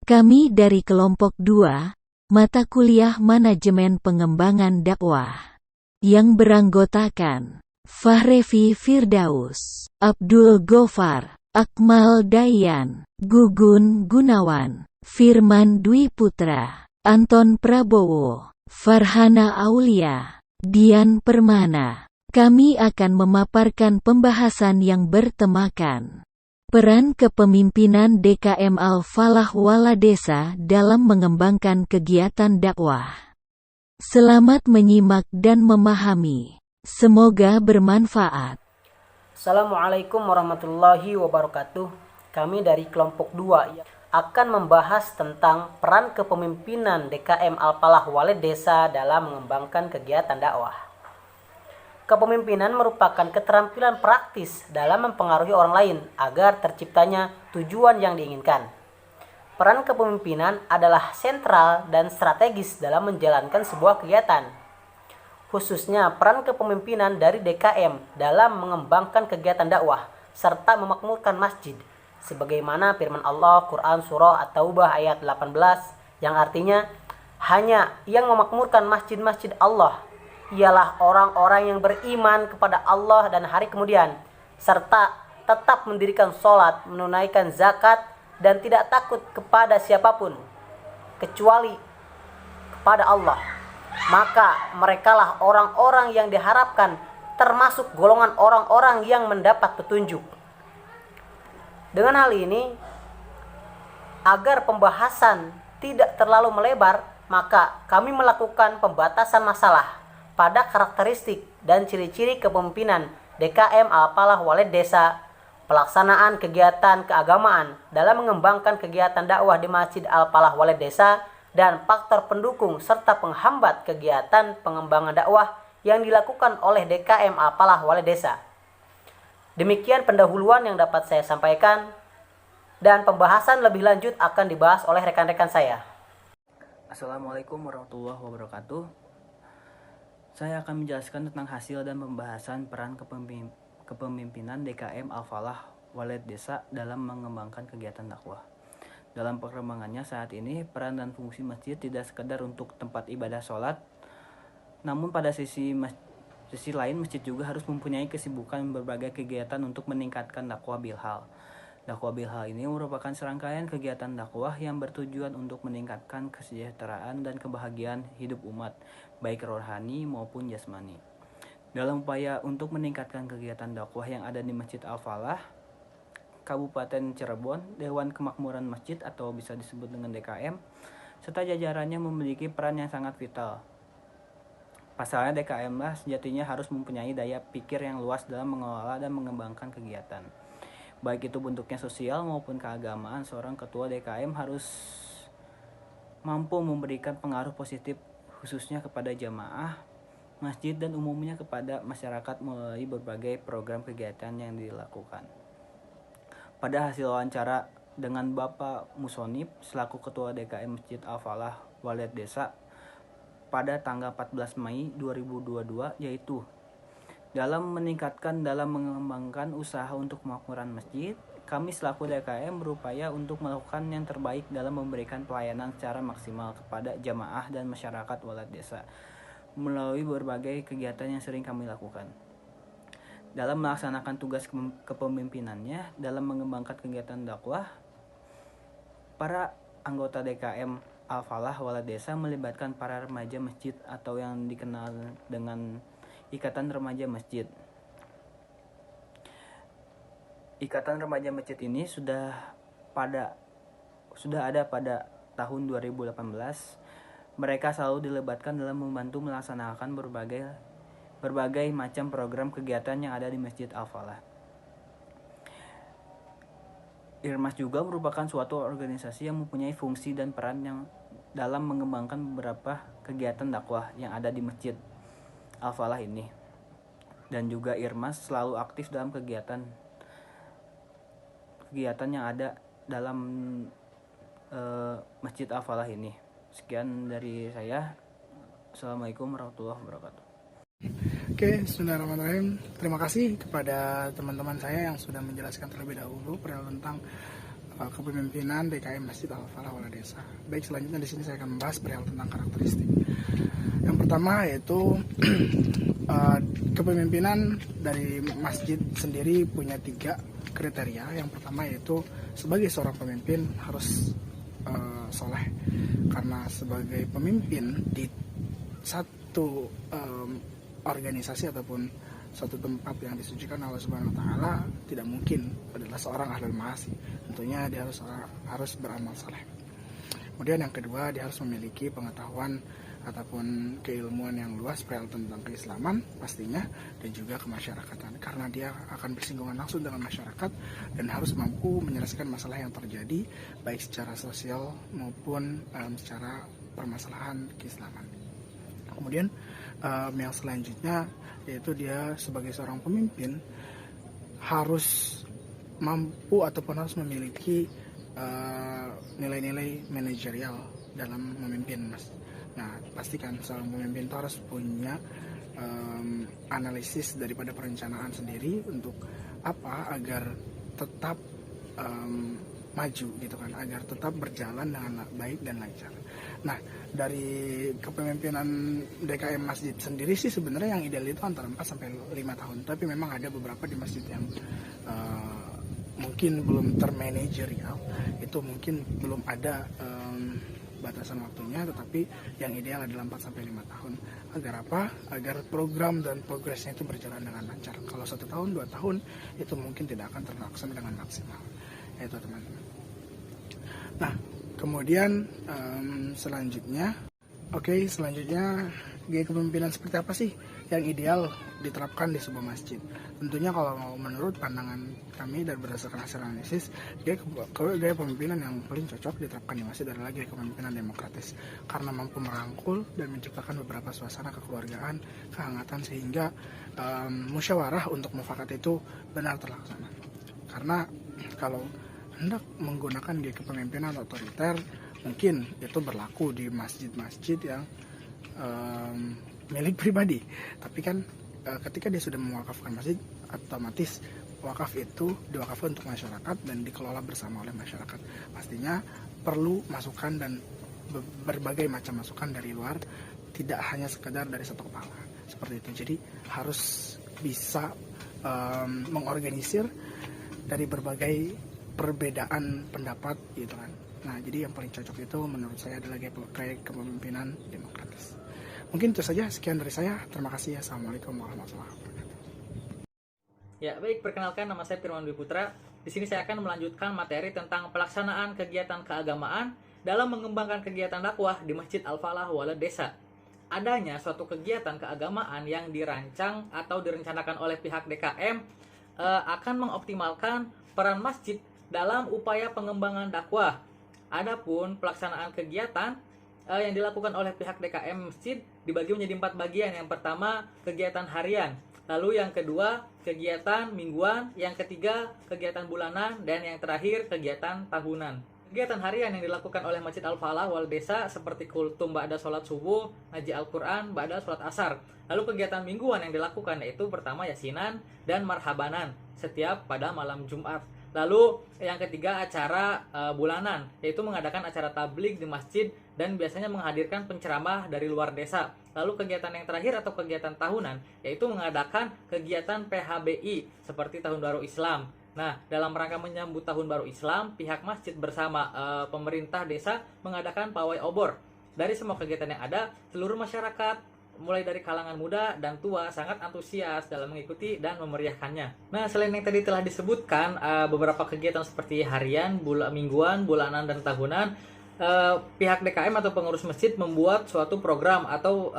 Kami dari kelompok 2, mata kuliah Manajemen Pengembangan Dakwah, yang beranggotakan Fahrevi Firdaus, Abdul Gofar, Akmal Dayan, Gugun Gunawan, Firman Dwi Putra, Anton Prabowo, Farhana Aulia, Dian Permana. Kami akan memaparkan pembahasan yang bertemakan peran kepemimpinan DKM Al-Falah Waladesa dalam mengembangkan kegiatan dakwah. Selamat menyimak dan memahami. Semoga bermanfaat. Assalamualaikum warahmatullahi wabarakatuh. Kami dari kelompok 2 akan membahas tentang peran kepemimpinan DKM Al-Falah Waladesa dalam mengembangkan kegiatan dakwah. Kepemimpinan merupakan keterampilan praktis dalam mempengaruhi orang lain agar terciptanya tujuan yang diinginkan. Peran kepemimpinan adalah sentral dan strategis dalam menjalankan sebuah kegiatan. Khususnya peran kepemimpinan dari DKM dalam mengembangkan kegiatan dakwah serta memakmurkan masjid. Sebagaimana firman Allah Quran Surah At-Taubah ayat 18 yang artinya, hanya yang memakmurkan masjid-masjid Allah ialah orang-orang yang beriman kepada Allah dan hari kemudian, serta tetap mendirikan sholat, menunaikan zakat, dan tidak takut kepada siapapun, kecuali kepada Allah. Maka merekalah orang-orang yang diharapkan termasuk golongan orang-orang yang mendapat petunjuk. Dengan hal ini, agar pembahasan tidak terlalu melebar, maka kami melakukan pembatasan masalah pada karakteristik dan ciri-ciri kepemimpinan DKM Al-Falah Waladesa, pelaksanaan kegiatan keagamaan dalam mengembangkan kegiatan dakwah di Masjid Al-Falah Waladesa, dan faktor pendukung serta penghambat kegiatan pengembangan dakwah yang dilakukan oleh DKM Al-Falah Waladesa. Demikian pendahuluan yang dapat saya sampaikan, dan pembahasan lebih lanjut akan dibahas oleh rekan-rekan saya. Assalamualaikum warahmatullahi wabarakatuh. Saya akan menjelaskan tentang hasil dan pembahasan peran kepemimpinan DKM Al-Falah Waladesa dalam mengembangkan kegiatan dakwah. Dalam perkembangannya saat ini, peran dan fungsi masjid tidak sekedar untuk tempat ibadah sholat, namun pada sisi lain masjid juga harus mempunyai kesibukan berbagai kegiatan untuk meningkatkan dakwah bilhal. Dakwah bilhal ini merupakan serangkaian kegiatan dakwah yang bertujuan untuk meningkatkan kesejahteraan dan kebahagiaan hidup umat, baik rohani maupun jasmani. Dalam upaya untuk meningkatkan kegiatan dakwah yang ada di Masjid Al-Falah, Kabupaten Cirebon, Dewan Kemakmuran Masjid atau bisa disebut dengan DKM, serta jajarannya memiliki peran yang sangat vital. Pasalnya DKM lah sejatinya harus mempunyai daya pikir yang luas dalam mengelola dan mengembangkan kegiatan. Baik itu bentuknya sosial maupun keagamaan, seorang ketua DKM harus mampu memberikan pengaruh positif khususnya kepada jamaah, masjid, dan umumnya kepada masyarakat melalui berbagai program kegiatan yang dilakukan. Pada hasil wawancara dengan Bapak Musonib selaku Ketua DKM Masjid Al-Falah Waladesa pada tanggal 14 Mei 2022, yaitu dalam mengembangkan usaha untuk kemakmuran masjid, kami selaku DKM berupaya untuk melakukan yang terbaik dalam memberikan pelayanan secara maksimal kepada jamaah dan masyarakat Waladesa melalui berbagai kegiatan yang sering kami lakukan. Dalam melaksanakan tugas kepemimpinannya dalam mengembangkan kegiatan dakwah, para anggota DKM Al-Falah Waladesa melibatkan para remaja masjid atau yang dikenal dengan Ikatan Remaja Masjid. Ikatan Remaja Masjid ini sudah ada pada tahun 2018. Mereka selalu dilibatkan dalam membantu melaksanakan berbagai macam program kegiatan yang ada di Masjid Al-Falah. IRMAS juga merupakan suatu organisasi yang mempunyai fungsi dan peran yang dalam mengembangkan beberapa kegiatan dakwah yang ada di Masjid Al-Falah ini. Dan juga IRMAS selalu aktif dalam kegiatan yang ada dalam Masjid Al-Falah ini. Sekian dari saya. Assalamualaikum warahmatullahi wabarakatuh. Oke, bismillahirrahmanirrahim. Terima kasih kepada teman-teman saya yang sudah menjelaskan terlebih dahulu perihal tentang kepemimpinan DKM Masjid Al-Falah Wala Desa. Baik, selanjutnya di sini saya akan membahas perihal tentang karakteristik. Yang pertama yaitu kepemimpinan dari masjid sendiri punya 3 kriteria. Yang pertama yaitu sebagai seorang pemimpin harus soleh, karena sebagai pemimpin di satu organisasi ataupun suatu tempat yang disucikan Allah Subhanahu wa taala tidak mungkin adalah seorang ahlul ma'asi. Tentunya dia harus beramal saleh. Kemudian yang kedua, dia harus memiliki pengetahuan ataupun keilmuan yang luas perihal tentang keislaman pastinya, dan juga kemasyarakatan, karena dia akan bersinggungan langsung dengan masyarakat dan harus mampu menyelesaikan masalah yang terjadi baik secara sosial maupun secara permasalahan keislaman. Kemudian yang selanjutnya yaitu dia sebagai seorang pemimpin harus mampu ataupun harus memiliki nilai-nilai manajerial dalam memimpin, Mas. Nah, pastikan seorang pemimpin itu harus punya analisis daripada perencanaan sendiri untuk apa, agar tetap maju gitu kan, agar tetap berjalan dengan baik dan lancar. Nah, dari kepemimpinan DKM Masjid sendiri sih sebenarnya yang ideal itu antara 4 sampai 5 tahun. Tapi memang ada beberapa di masjid yang mungkin belum termanajerial, itu mungkin belum ada batasan waktunya, tetapi yang ideal adalah 4 sampai 5 tahun. Agar apa? Agar program dan progresnya itu berjalan dengan lancar. Kalau 1 tahun, 2 tahun itu mungkin tidak akan terlaksana dengan maksimal. Itu teman-teman. Nah, kemudian selanjutnya gaya kepemimpinan seperti apa sih yang ideal diterapkan di sebuah masjid? Tentunya kalau menurut pandangan kami dan berdasarkan hasil analisis, gaya kepemimpinan yang paling cocok diterapkan di masjid adalah gaya kepemimpinan demokratis, karena mampu merangkul dan menciptakan beberapa suasana kekeluargaan, kehangatan, sehingga musyawarah untuk mufakat itu benar terlaksana. Karena kalau hendak menggunakan gaya kepemimpinan otoriter, mungkin itu berlaku di masjid-masjid yang milik pribadi. Tapi kan ketika dia sudah mewakafkan masjid, otomatis wakaf itu diwakafkan untuk masyarakat dan dikelola bersama oleh masyarakat. Pastinya perlu masukan dan berbagai macam masukan dari luar, tidak hanya sekedar dari satu kepala seperti itu. Jadi harus bisa mengorganisir dari berbagai perbedaan pendapat gitu kan. Nah, jadi yang paling cocok itu menurut saya adalah gaya kepemimpinan demokratis. Mungkin itu saja, sekian dari saya. Terima kasih. Assalamualaikum warahmatullahi wabarakatuh. Ya, baik, perkenalkan, nama saya Firman Dwi Putra. Di sini saya akan melanjutkan materi tentang pelaksanaan kegiatan keagamaan dalam mengembangkan kegiatan dakwah di Masjid Al-Falah Wala Desa. Adanya suatu kegiatan keagamaan yang dirancang atau direncanakan oleh pihak DKM akan mengoptimalkan peran masjid dalam upaya pengembangan dakwah. Adapun pelaksanaan kegiatan yang dilakukan oleh pihak DKM masjid dibagi menjadi 4 bagian. Yang pertama, kegiatan harian. Lalu yang kedua, kegiatan mingguan. Yang ketiga, kegiatan bulanan. Dan yang terakhir, kegiatan tahunan. Kegiatan harian yang dilakukan oleh Masjid Al-Falah Wal Desa seperti kultum ba'da sholat subuh, ngaji Al-Quran, ba'da sholat asar. Lalu kegiatan mingguan yang dilakukan yaitu pertama yasinan dan marhabanan setiap pada malam Jumat. Lalu yang ketiga acara bulanan, yaitu mengadakan acara tabligh di masjid dan biasanya menghadirkan penceramah dari luar desa. Lalu kegiatan yang terakhir atau kegiatan tahunan, yaitu mengadakan kegiatan PHBI seperti Tahun Baru Islam. Nah, dalam rangka menyambut Tahun Baru Islam, pihak masjid bersama pemerintah desa mengadakan pawai obor. Dari semua kegiatan yang ada, seluruh masyarakat mulai dari kalangan muda dan tua sangat antusias dalam mengikuti dan memeriahkannya. Nah, selain yang tadi telah disebutkan, beberapa kegiatan seperti harian, mingguan, bulanan, dan tahunan, pihak DKM atau pengurus masjid membuat suatu program atau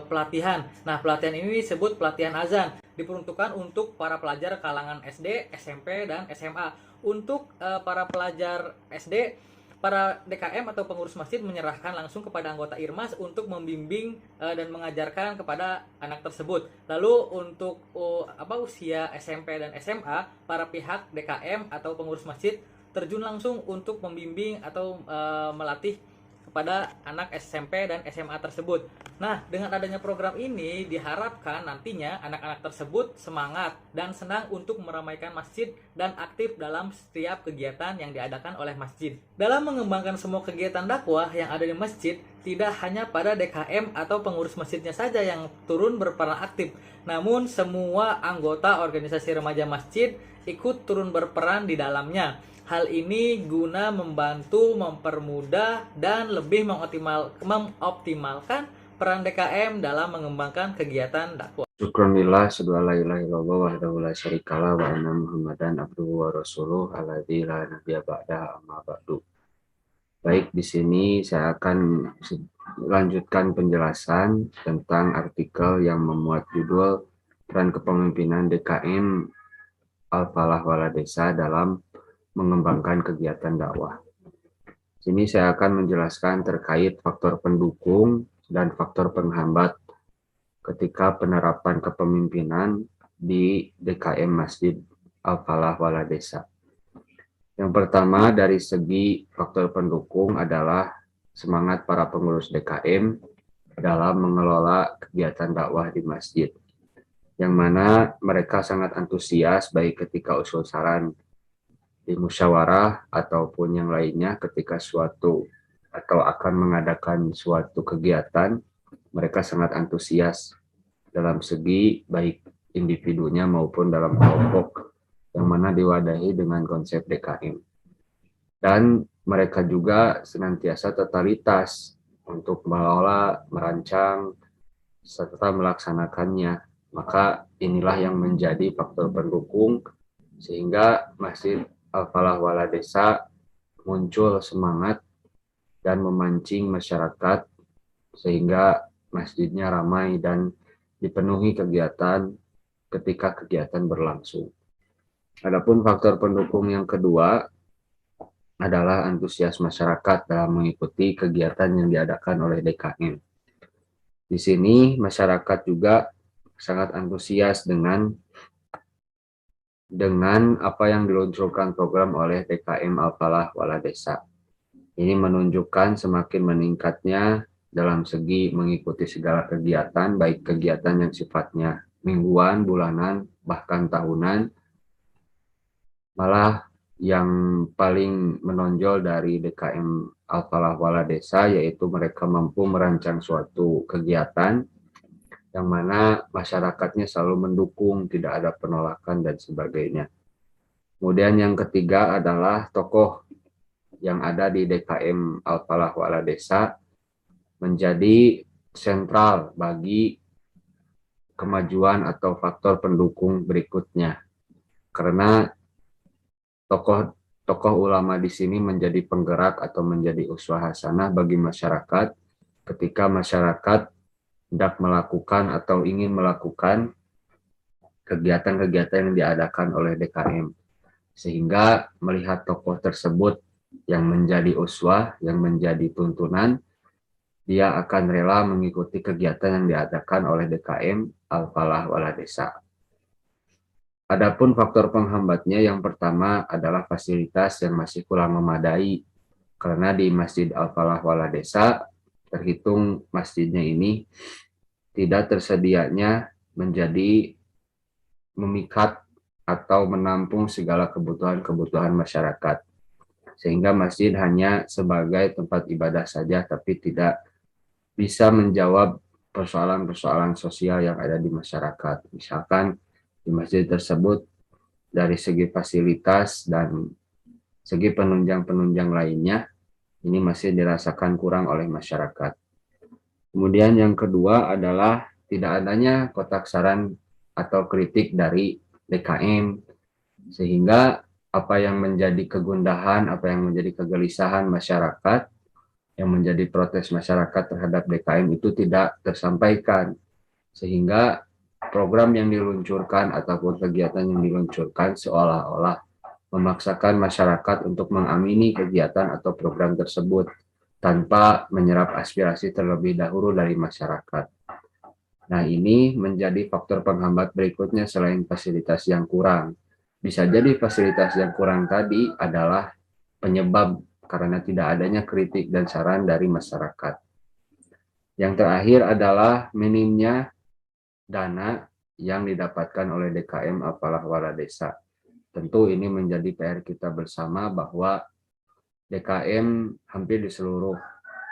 pelatihan. Nah, pelatihan ini disebut pelatihan azan, diperuntukkan untuk para pelajar kalangan SD, SMP, dan SMA. Untuk para pelajar SD, para DKM atau pengurus masjid menyerahkan langsung kepada anggota IRMAS untuk membimbing dan mengajarkan kepada anak tersebut. Lalu untuk usia SMP dan SMA, para pihak DKM atau pengurus masjid terjun langsung untuk membimbing atau melatih kepada anak SMP dan SMA tersebut. Nah, dengan adanya program ini diharapkan nantinya anak-anak tersebut semangat dan senang untuk meramaikan masjid dan aktif dalam setiap kegiatan yang diadakan oleh masjid. Dalam mengembangkan semua kegiatan dakwah yang ada di masjid, tidak hanya pada DKM atau pengurus masjidnya saja yang turun berperan aktif, namun semua anggota organisasi remaja masjid ikut turun berperan di dalamnya. Hal ini guna membantu, mempermudah, dan lebih mengoptimalkan peran DKM dalam mengembangkan kegiatan dakwah. Syukronillah, syukur la ilaha illallah wahdahu la syarikalah wa anna Muhammadan abduhu wa rasuluh alladzi la nabiyya ba'da amma ba'du. Baik, di sini saya akan lanjutkan penjelasan tentang artikel yang memuat judul peran kepemimpinan DKM Al-Falah Waladesa dalam mengembangkan kegiatan dakwah. Sini saya akan menjelaskan terkait faktor pendukung dan faktor penghambat ketika penerapan kepemimpinan di DKM Masjid Al-Falah Waladesa. Yang pertama dari segi faktor pendukung adalah semangat para pengurus DKM dalam mengelola kegiatan dakwah di masjid, yang mana mereka sangat antusias baik ketika usul saran di musyawarah ataupun yang lainnya ketika suatu atau akan mengadakan suatu kegiatan, mereka sangat antusias dalam segi baik individunya maupun dalam kelompok yang mana diwadahi dengan konsep DKM. Dan mereka juga senantiasa totalitas untuk mengelola, merancang, serta melaksanakannya. Maka inilah yang menjadi faktor pendukung sehingga Masjid Al-Falah Waladesa muncul semangat dan memancing masyarakat sehingga masjidnya ramai dan dipenuhi kegiatan ketika kegiatan berlangsung. Adapun faktor pendukung yang kedua adalah antusias masyarakat dalam mengikuti kegiatan yang diadakan oleh DKM. Di sini masyarakat juga sangat antusias dengan apa yang diluncurkan program oleh DKM Al-Falah Waladesa. Ini menunjukkan semakin meningkatnya dalam segi mengikuti segala kegiatan, baik kegiatan yang sifatnya mingguan, bulanan, bahkan tahunan. Malah yang paling menonjol dari DKM Al-Falah Waladesa yaitu mereka mampu merancang suatu kegiatan yang mana masyarakatnya selalu mendukung, tidak ada penolakan dan sebagainya. Kemudian yang ketiga adalah tokoh yang ada di DKM Al-Falah Waladesa menjadi sentral bagi kemajuan atau faktor pendukung berikutnya. Karena tokoh ulama di sini menjadi penggerak atau menjadi uswah hasanah bagi masyarakat ketika masyarakat hendak melakukan atau ingin melakukan kegiatan-kegiatan yang diadakan oleh DKM. Sehingga melihat tokoh tersebut yang menjadi uswah, yang menjadi tuntunan, dia akan rela mengikuti kegiatan yang diadakan oleh DKM Al-Falah Waladesa. Adapun faktor penghambatnya yang pertama adalah fasilitas yang masih kurang memadai. Karena di Masjid Al-Falah Waladesa terhitung masjidnya ini tidak tersedianya menjadi memikat atau menampung segala kebutuhan-kebutuhan masyarakat. Sehingga masjid hanya sebagai tempat ibadah saja, tapi tidak bisa menjawab persoalan-persoalan sosial yang ada di masyarakat. Misalkan di masjid tersebut dari segi fasilitas dan segi penunjang-penunjang lainnya, ini masih dirasakan kurang oleh masyarakat. Kemudian yang kedua adalah tidak adanya kotak saran atau kritik dari DKM, sehingga apa yang menjadi kegundahan, apa yang menjadi kegelisahan masyarakat, yang menjadi protes masyarakat terhadap DKM itu tidak tersampaikan. Sehingga program yang diluncurkan ataupun kegiatan yang diluncurkan seolah-olah memaksakan masyarakat untuk mengamini kegiatan atau program tersebut tanpa menyerap aspirasi terlebih dahulu dari masyarakat. Nah, ini menjadi faktor penghambat berikutnya selain fasilitas yang kurang. Bisa jadi fasilitas yang kurang tadi adalah penyebab karena tidak adanya kritik dan saran dari masyarakat. Yang terakhir adalah minimnya dana yang didapatkan oleh DKM Al-Falah Wala Desa. Tentu ini menjadi PR kita bersama bahwa DKM hampir di seluruh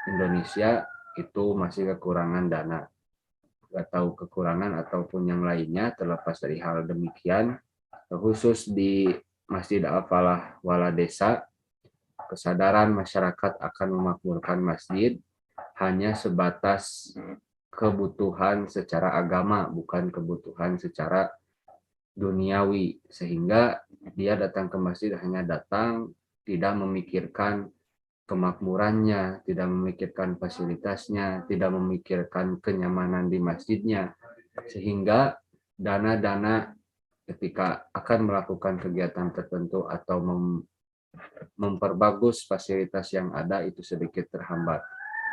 Indonesia itu masih kekurangan dana. Atau kekurangan ataupun yang lainnya, terlepas dari hal demikian, khusus di Masjid Al-Falah Wala Desa, kesadaran masyarakat akan memakmurkan masjid hanya sebatas kebutuhan secara agama, bukan kebutuhan secara duniawi, sehingga dia datang ke masjid hanya datang, tidak memikirkan kemakmurannya, tidak memikirkan fasilitasnya, tidak memikirkan kenyamanan di masjidnya, sehingga dana-dana ketika akan melakukan kegiatan tertentu atau memperbagus fasilitas yang ada itu sedikit terhambat.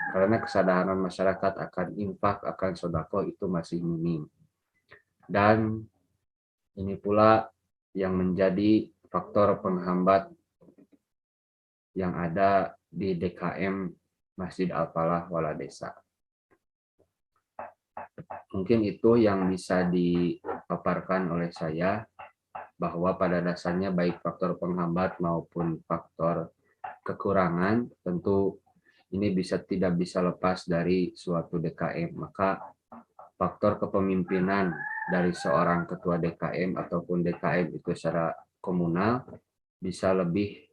Karena kesadaran masyarakat akan infak, akan sodako itu masih minim. Dan ini pula yang menjadi faktor penghambat yang ada di DKM Masjid Al-Falah Wala Desa. Mungkin itu yang bisa dipaparkan oleh saya, bahwa pada dasarnya baik faktor penghambat maupun faktor kekurangan, tentu ini tidak bisa lepas dari suatu DKM. Maka faktor kepemimpinan dari seorang ketua DKM ataupun DKM itu secara komunal bisa lebih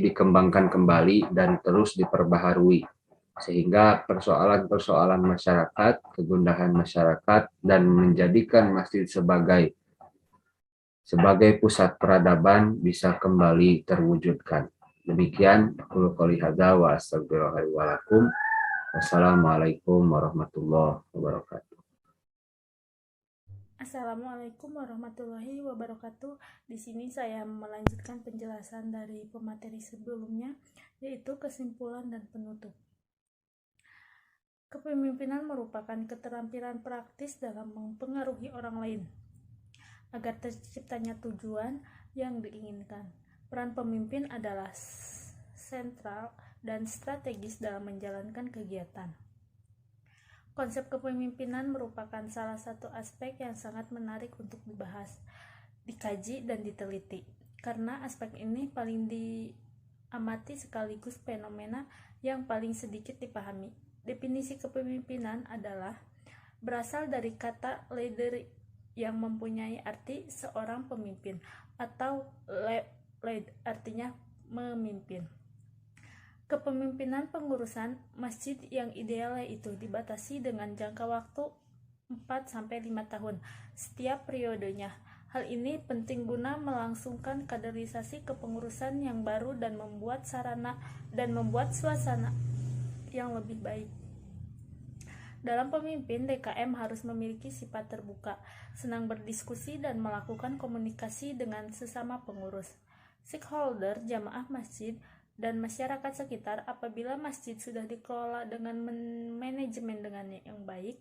dikembangkan kembali dan terus diperbaharui, sehingga persoalan-persoalan masyarakat, kegundahan masyarakat, dan menjadikan masjid sebagai pusat peradaban bisa kembali terwujudkan. Demikian aku qouli hadza wa astaghfirullahi wa lakum. Wassalamualaikum warahmatullahi wabarakatuh. Assalamualaikum warahmatullahi wabarakatuh. Di sini saya melanjutkan penjelasan dari pemateri sebelumnya, yaitu kesimpulan dan penutup. Kepemimpinan merupakan keterampilan praktis dalam mempengaruhi orang lain agar terciptanya tujuan yang diinginkan. Peran pemimpin adalah sentral dan strategis dalam menjalankan kegiatan. Konsep kepemimpinan merupakan salah satu aspek yang sangat menarik untuk dibahas, dikaji, dan diteliti, karena aspek ini paling diamati sekaligus fenomena yang paling sedikit dipahami. Definisi kepemimpinan adalah berasal dari kata leader yang mempunyai arti seorang pemimpin, atau lead artinya memimpin. Kepemimpinan pengurusan masjid yang ideal yaitu dibatasi dengan jangka waktu 4-5 tahun setiap periodenya. Hal ini penting guna melangsungkan kaderisasi kepengurusan yang baru dan membuat suasana yang lebih baik. Dalam pemimpin, DKM harus memiliki sifat terbuka, senang berdiskusi, dan melakukan komunikasi dengan sesama pengurus, stakeholder, jamaah masjid, dan masyarakat sekitar. Apabila masjid sudah dikelola dengan manajemen dengan yang baik,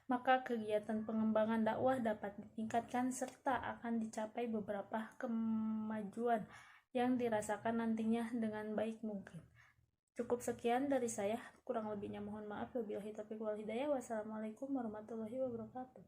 maka kegiatan pengembangan dakwah dapat ditingkatkan serta akan dicapai beberapa kemajuan yang dirasakan nantinya dengan baik mungkin. Cukup sekian dari saya, kurang lebihnya mohon maaf. Wabillahi taufiq wal hidayah. Wassalamualaikum warahmatullahi wabarakatuh.